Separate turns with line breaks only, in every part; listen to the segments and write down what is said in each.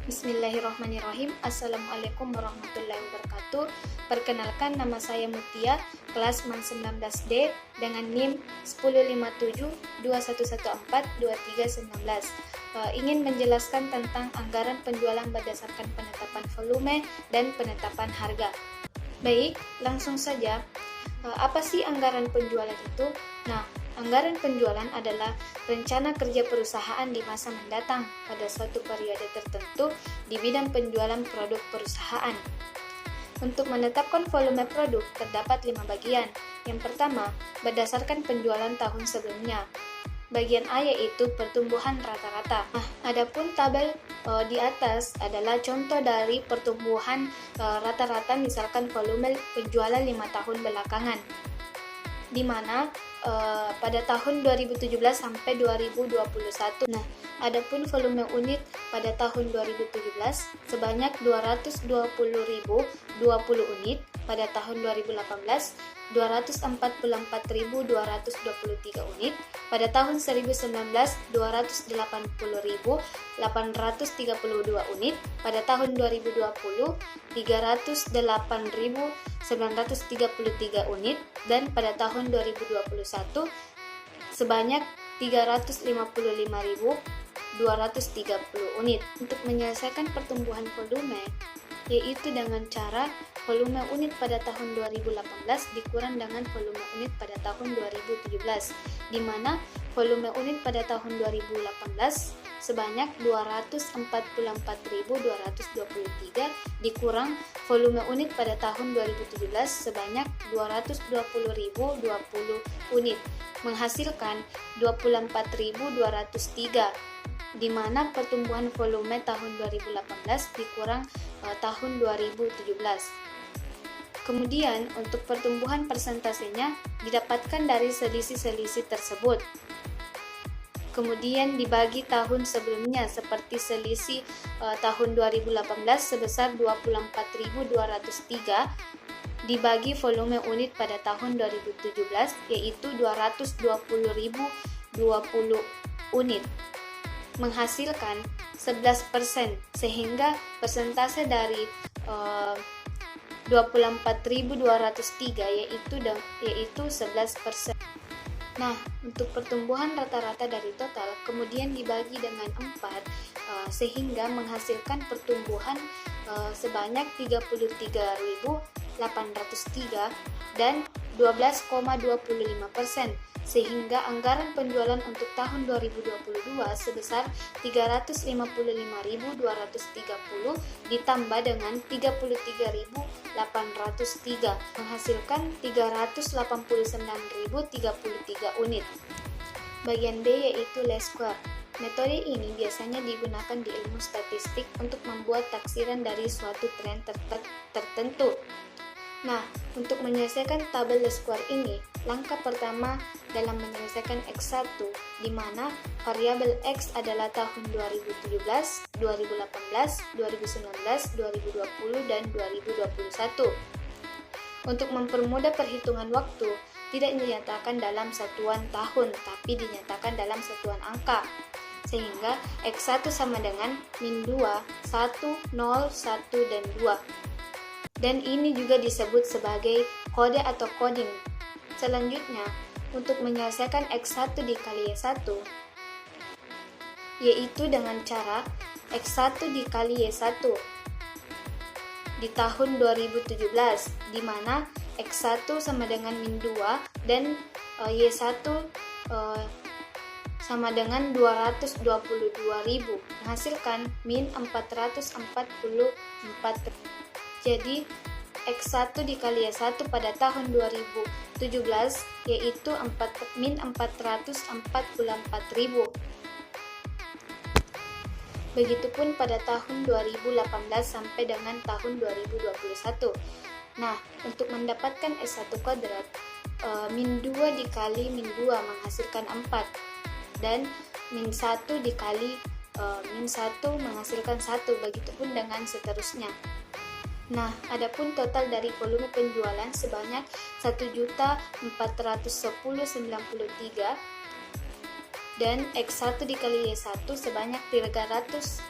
Bismillahirrahmanirrahim. Assalamualaikum warahmatullahi wabarakatuh. Perkenalkan, nama saya Mutia, kelas MAN 19D dengan NIM 105721142319. Ingin menjelaskan tentang anggaran penjualan berdasarkan penetapan volume dan penetapan harga. Baik, langsung saja. Apa sih anggaran penjualan itu? Anggaran penjualan adalah rencana kerja perusahaan di masa mendatang pada suatu periode tertentu di bidang penjualan produk perusahaan. Untuk menetapkan volume produk terdapat 5 bagian. Yang pertama, berdasarkan penjualan tahun sebelumnya. Bagian A yaitu pertumbuhan rata-rata. Adapun tabel di atas adalah contoh dari pertumbuhan rata-rata, misalkan volume penjualan 5 tahun belakangan, di mana pada tahun 2017 sampai 2021. Adapun volume unit pada tahun 2017 sebanyak 220.020 unit, pada tahun 2018 244.223 unit, pada tahun 2019 280.832 unit, pada tahun 2020 308.933 unit, dan pada tahun 2021 sebanyak 355.230 unit. Untuk menyelesaikan pertumbuhan volume, yaitu dengan cara volume unit pada tahun 2018 dikurang dengan volume unit pada tahun 2017, di mana volume unit pada tahun 2018 sebanyak 244.223 dikurang volume unit pada tahun 2017 sebanyak 220.020 unit, menghasilkan 24.203, di mana pertumbuhan volume tahun 2018 dikurang tahun 2017. Kemudian untuk pertumbuhan persentasenya didapatkan dari selisih-selisih tersebut. Kemudian dibagi tahun sebelumnya, seperti selisih tahun 2018 sebesar 24.203 dibagi volume unit pada tahun 2017 yaitu 220.020 unit, menghasilkan 11%, sehingga persentase dari 24.203 yaitu 11%. Untuk pertumbuhan rata-rata dari total kemudian dibagi dengan 4 sehingga menghasilkan pertumbuhan sebanyak 33.803 dan 12,25%, sehingga anggaran penjualan untuk tahun 2022 sebesar 355.230 ditambah dengan 33.803 menghasilkan 389.033 unit. Bagian B yaitu least square. Metode ini biasanya digunakan di ilmu statistik untuk membuat taksiran dari suatu tren tertentu. Untuk menyelesaikan tabel least square ini, langkah pertama dalam menyelesaikan X1, di mana variabel X adalah tahun 2017, 2018, 2019, 2020, dan 2021. Untuk mempermudah perhitungan waktu, tidak dinyatakan dalam satuan tahun, tapi dinyatakan dalam satuan angka. Sehingga X1 sama dengan min 2, 1, 0, 1, dan 2. Dan ini juga disebut sebagai kode atau coding. Selanjutnya, untuk menyelesaikan X1 dikali Y1, yaitu dengan cara X1 dikali Y1 di tahun 2017, di mana X1 sama dengan min 2 dan Y1 sama dengan 222.000, menghasilkan min 444. Jadi X1 dikali Y1 pada tahun 2017 yaitu min 444.000. Begitupun pada tahun 2018 sampai dengan tahun 2021. Untuk mendapatkan S1 kuadrat, min 2 dikali min 2 menghasilkan 4, dan min 1 dikali min 1 menghasilkan 1, begitupun dengan seterusnya. Adapun total dari volume penjualan sebanyak 1.410.93 dan X1 dikali Y1 sebanyak 300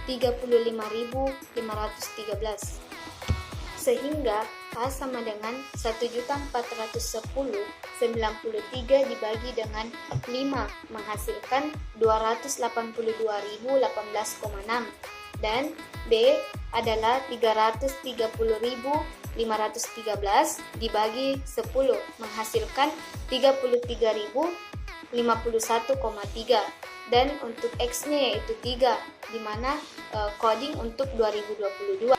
35.513. Sehingga A sama dengan 1.410.93 dibagi dengan 5 menghasilkan 282.018,6, dan B adalah 330.513 dibagi 10 menghasilkan 33.051,3, dan untuk X-nya yaitu 3, di mana coding untuk 2022.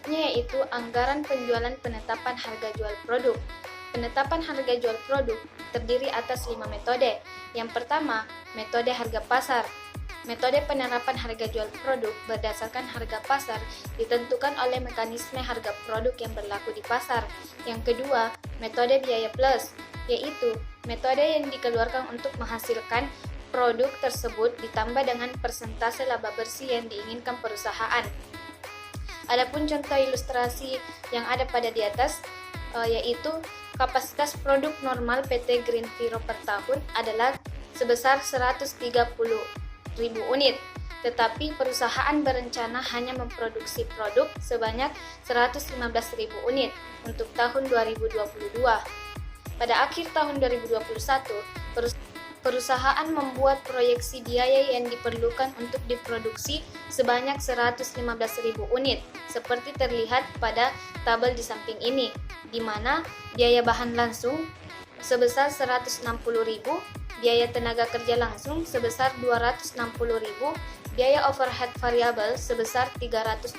Yaitu anggaran penjualan penetapan harga jual produk. Penetapan harga jual produk terdiri atas 5 metode. Yang pertama, metode harga pasar. Metode penerapan harga jual produk berdasarkan harga pasar ditentukan oleh mekanisme harga produk yang berlaku di pasar. Yang kedua, metode biaya plus, yaitu metode yang dikeluarkan untuk menghasilkan produk tersebut ditambah dengan persentase laba bersih yang diinginkan perusahaan. Adapun contoh ilustrasi yang ada pada di atas, yaitu kapasitas produk normal PT Green Viro per tahun adalah sebesar 130.000 unit, tetapi perusahaan berencana hanya memproduksi produk sebanyak 115.000 unit untuk tahun 2022. Pada akhir tahun 2021, perusahaan membuat proyeksi biaya yang diperlukan untuk diproduksi sebanyak 115.000 unit, seperti terlihat pada tabel di samping ini, di mana biaya bahan langsung sebesar 160.000, biaya tenaga kerja langsung sebesar 260.000, biaya overhead variabel sebesar 320.000,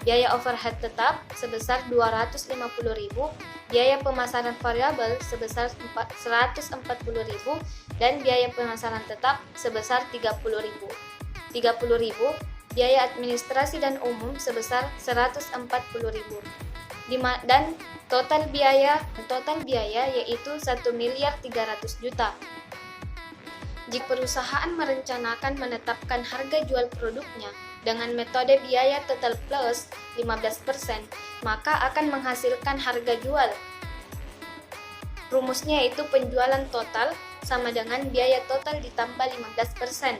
biaya overhead tetap sebesar 250.000, biaya pemasaran variabel sebesar 140.000, dan biaya pemasaran tetap sebesar 30.000. Biaya administrasi dan umum sebesar 140.000. Dan total biaya yaitu 1.300.000.000. Jika perusahaan merencanakan menetapkan harga jual produknya dengan metode biaya total plus 15%, maka akan menghasilkan harga jual. Rumusnya yaitu penjualan total sama dengan biaya total ditambah 15%,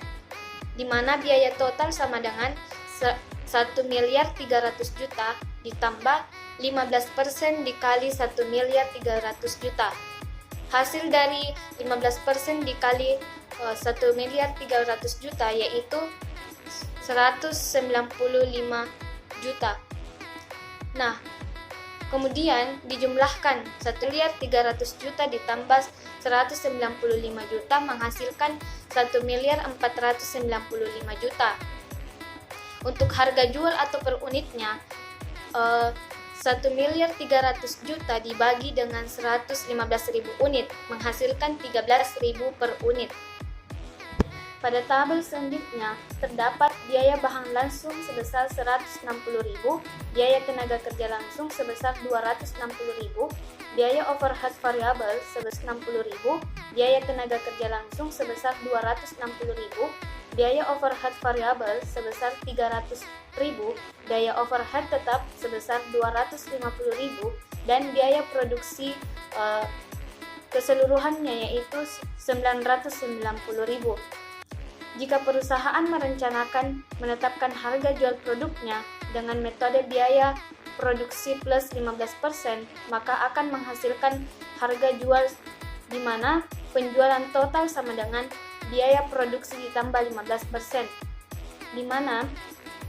di mana biaya total sama dengan 1.300.000.000 ditambah 15% dikali 1.300.000.000. Hasil dari 15% dikali 1.300.000.000 yaitu 195 juta. Nah, kemudian dijumlahkan 1.300.000.000 ditambah 195 juta menghasilkan 1.495.000.000. Untuk harga jual atau per unitnya, 1.300.000.000 dibagi dengan 115.000 unit menghasilkan 13.000 per unit. Pada tabel selanjutnya terdapat biaya bahan langsung sebesar 160.000, biaya tenaga kerja langsung sebesar 260.000, biaya overhead variabel sebesar 60.000, biaya tenaga kerja langsung sebesar 260.000, biaya overhead variabel sebesar 300.000, biaya overhead tetap sebesar 250.000, dan biaya produksi keseluruhannya yaitu 990.000. Jika perusahaan merencanakan menetapkan harga jual produknya dengan metode biaya produksi plus 15%, maka akan menghasilkan harga jual di mana penjualan total sama dengan biaya produksi ditambah 15%, di mana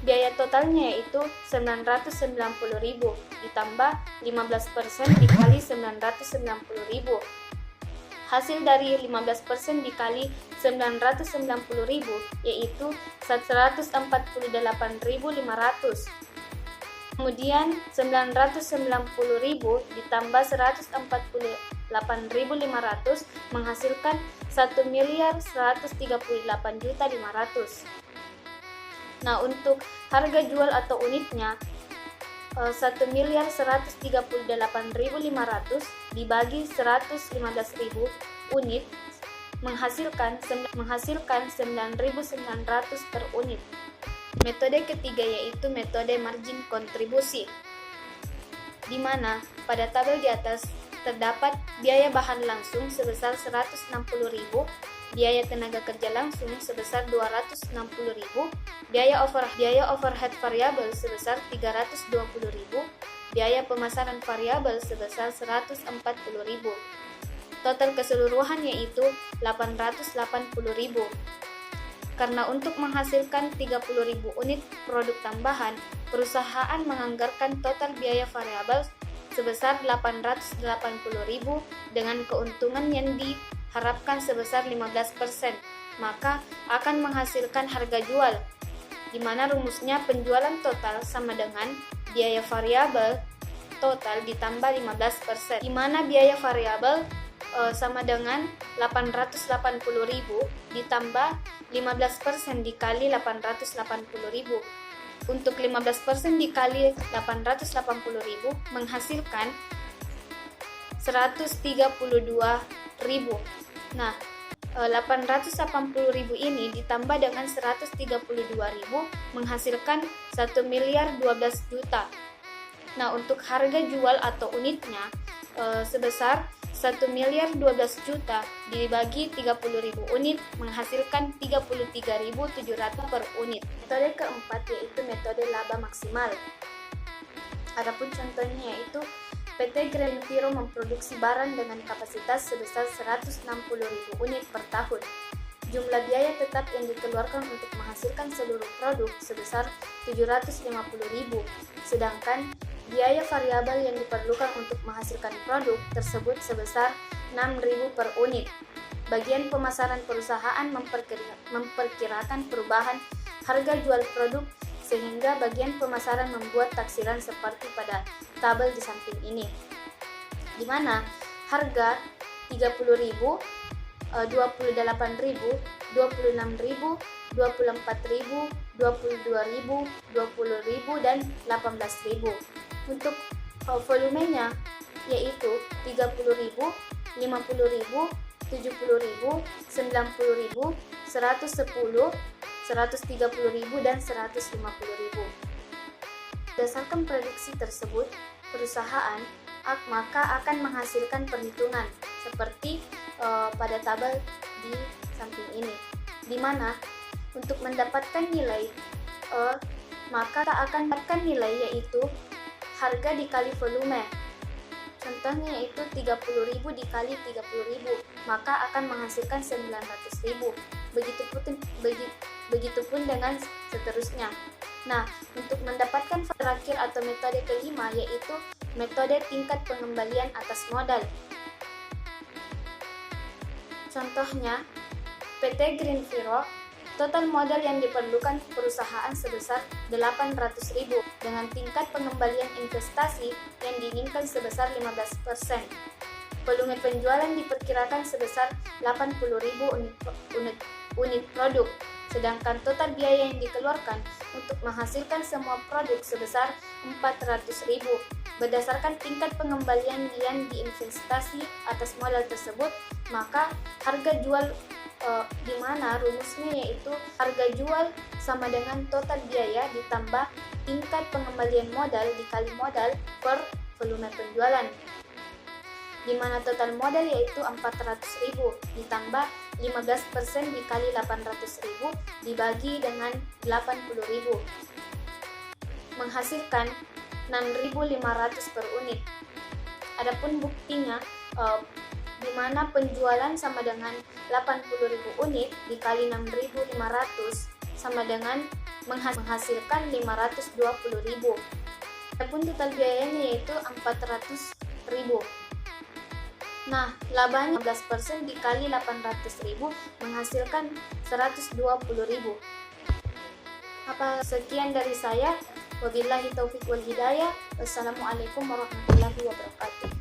biaya totalnya yaitu 990.000 ditambah 15% dikali 990.000. Hasil dari 15% dikali 990.000 yaitu 148.500. Kemudian 990.000 ditambah 148.500 menghasilkan 1.138.500.000. Nah, untuk harga jual atau unitnya 1.138.500 dibagi 115.000 unit menghasilkan 9.900 per unit. Metode ketiga yaitu metode margin kontribusi. di mana pada tabel di atas terdapat biaya bahan langsung sebesar 160.000, biaya tenaga kerja langsung sebesar 260.000, biaya overhead variabel sebesar 320.000, biaya pemasaran variabel sebesar 140.000. Total keseluruhan yaitu 880.000. Karena untuk menghasilkan 30.000 unit produk tambahan, perusahaan menganggarkan total biaya variabel sebesar 880.000 dengan keuntungan yang diharapkan sebesar 15%, maka akan menghasilkan harga jual, di mana rumusnya penjualan total sama dengan biaya variabel total ditambah 15%, di mana biaya variabel sama dengan 880.000 ditambah 15% dikali 880.000. Untuk 15% dikali 880.000 menghasilkan 132.000. Nah, 880.000 ini ditambah dengan 132.000 menghasilkan 1.012 juta. Nah, untuk harga jual atau unitnya sebesar 1.012 juta dibagi 30.000 unit menghasilkan 33.700 per unit. Metode keempat yaitu metode laba maksimal. Adapun contohnya yaitu PT Greenviro memproduksi barang dengan kapasitas sebesar 160.000 unit per tahun. Jumlah biaya tetap yang dikeluarkan untuk menghasilkan seluruh produk sebesar 750.000, sedangkan biaya variabel yang diperlukan untuk menghasilkan produk tersebut sebesar 6.000 per unit. Bagian pemasaran perusahaan memperkirakan perubahan harga jual produk sehingga bagian pemasaran membuat taksiran seperti pada tabel di samping ini, di mana harga 30.000, 28.000, 26.000, 24.000, 22.000, 20.000 dan 18.000. Untuk volumenya yaitu 30.000, 50.000, 70.000, 90.000, 110.000, 130.000 dan 150.000. Berdasarkan prediksi tersebut, perusahaan maka akan menghasilkan perhitungan seperti pada tabel di samping ini, di mana untuk mendapatkan nilai maka akan mendapatkan nilai yaitu harga dikali volume. Contohnya yaitu 30.000 dikali 30.000 maka akan menghasilkan 900.000. Begitupun dengan seterusnya. Nah, untuk mendapatkan terakhir atau metode kelima yaitu metode tingkat pengembalian atas modal. Contohnya, PT Greenviro, total modal yang diperlukan perusahaan sebesar 800.000 dengan tingkat pengembalian investasi yang diinginkan sebesar 15%. Volume penjualan diperkirakan sebesar 80.000 unit produk, sedangkan total biaya yang dikeluarkan untuk menghasilkan semua produk sebesar 400.000. Berdasarkan tingkat pengembalian yang diinvestasi atas modal tersebut, maka harga jual di mana rumusnya yaitu harga jual sama dengan total biaya ditambah tingkat pengembalian modal dikali modal per volume penjualan, di mana total modal yaitu 400.000 ditambah 15% dikali 800.000 dibagi dengan 80.000 menghasilkan 6.500 per unit. Adapun buktinya di mana penjualan sama dengan 80.000 unit dikali 6.500 sama dengan menghasilkan 520.000. Adapun total biayanya yaitu 400.000. Nah, labanya 15% dikali 800.000 menghasilkan 120.000. Sekian dari saya. Wabillahi taufiq wal hidayah. Wassalamualaikum warahmatullahi wabarakatuh.